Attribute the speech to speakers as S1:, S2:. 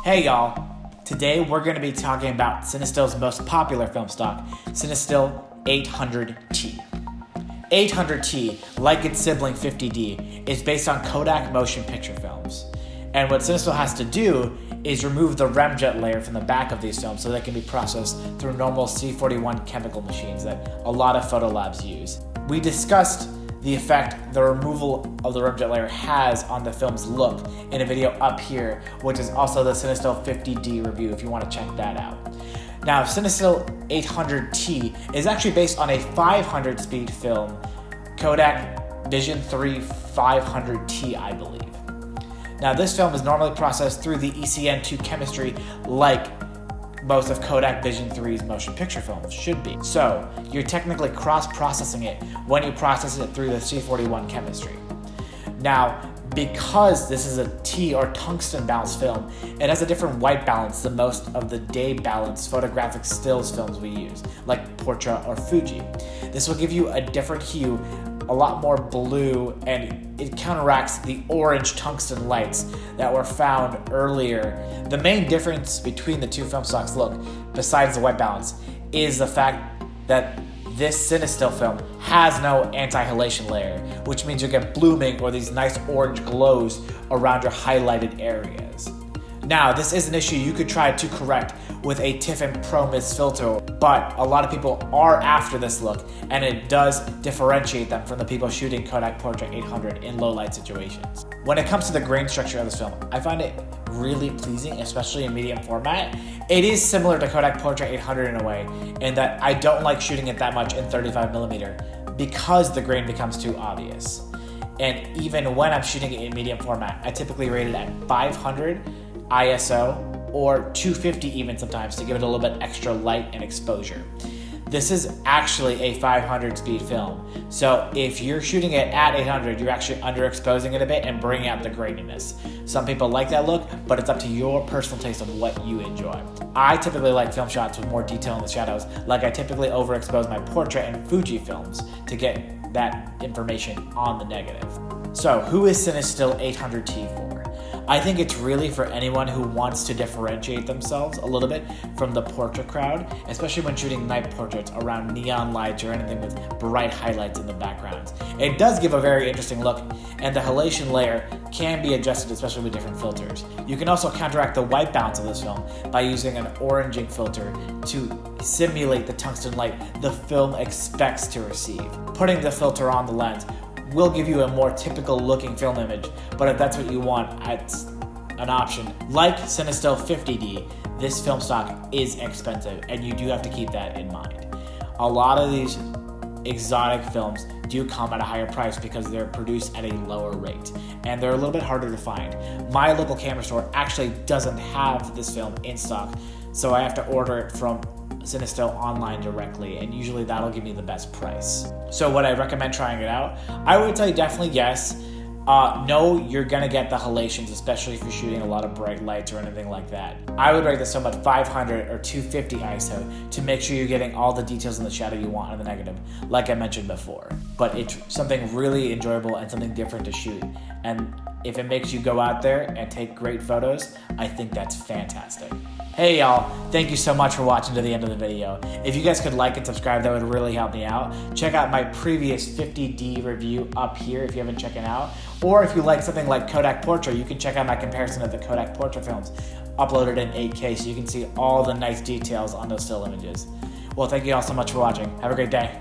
S1: Hey y'all, today we're going to be talking about CineStill's most popular film stock, CineStill 800T. 800T, like its sibling 50D, is based on Kodak motion picture films. And what CineStill has to do is remove the remjet layer from the back of these films so they can be processed through normal C41 chemical machines that a lot of photo labs use. We discussed the effect the removal of the remjet layer has on the film's look in a video up here, which is also the CineStill 50D review if you want to check that out. Now, CineStill 800T is actually based on a 500 speed film, Kodak Vision 3 500T, I believe. Now, this film is normally processed through the ECN2 chemistry like most of Kodak Vision 3's motion picture films should be. So, you're technically cross-processing it when you process it through the C41 chemistry. Now, because this is a T or tungsten balanced film, it has a different white balance than most of the day balanced photographic stills films we use, like Portra or Fuji. This will give you a different hue, a lot more blue, and it counteracts the orange tungsten lights that were found earlier. The main difference between the two film stocks look, besides the white balance, is the fact that this CineStill film has no anti-halation layer, which means you get blooming or these nice orange glows around your highlighted areas. Now, this is an issue you could try to correct with a Tiffen Pro Mist filter, but a lot of people are after this look, and it does differentiate them from the people shooting Kodak Portra 800 in low light situations. When it comes to the grain structure of this film, I find it really pleasing, especially in medium format. It is similar to Kodak Portra 800 in a way, in that I don't like shooting it that much in 35mm because the grain becomes too obvious. And even when I'm shooting it in medium format, I typically rate it at 500 ISO or 250 even sometimes to give it a little bit extra light and exposure. This is actually a 500 speed film, so if you're shooting it at 800, you're actually underexposing it a bit and bringing out the graininess. Some people like that look, but it's up to your personal taste of what you enjoy. I typically like film shots with more detail in the shadows, like I typically overexpose my Portra and Fuji films to get that information on the negative. So who is CineStill 800T for? I think it's really for anyone who wants to differentiate themselves a little bit from the portrait crowd, especially when shooting night portraits around neon lights or anything with bright highlights in the background. It does give a very interesting look, and the halation layer can be adjusted, especially with different filters. You can also counteract the white balance of this film by using an oranging filter to simulate the tungsten light the film expects to receive. Putting the filter on the lens will give you a more typical looking film image, but if that's what you want, it's an option. Like CineStill 50D, this film stock is expensive, and you do have to keep that in mind. A lot of these exotic films do come at a higher price because they're produced at a lower rate, and they're a little bit harder to find. My local camera store actually doesn't have this film in stock, so I have to order it from CineStill online directly, and usually that'll give me the best price. So would I recommend trying it out? I would say definitely yes. No, you're gonna get the halations, especially if you're shooting a lot of bright lights or anything like that. I would rate this film at 500 or 250 ISO to make sure you're getting all the details in the shadow you want on the negative, like I mentioned before. But it's something really enjoyable and something different to shoot. And if it makes you go out there and take great photos, I think that's fantastic. Hey y'all, thank you so much for watching to the end of the video. If you guys could like and subscribe, that would really help me out. Check out my previous 50D review up here if you haven't checked it out. Or if you like something like Kodak Portra, you can check out my comparison of the Kodak Portra films uploaded in 8K so you can see all the nice details on those still images. Well, thank you all so much for watching. Have a great day.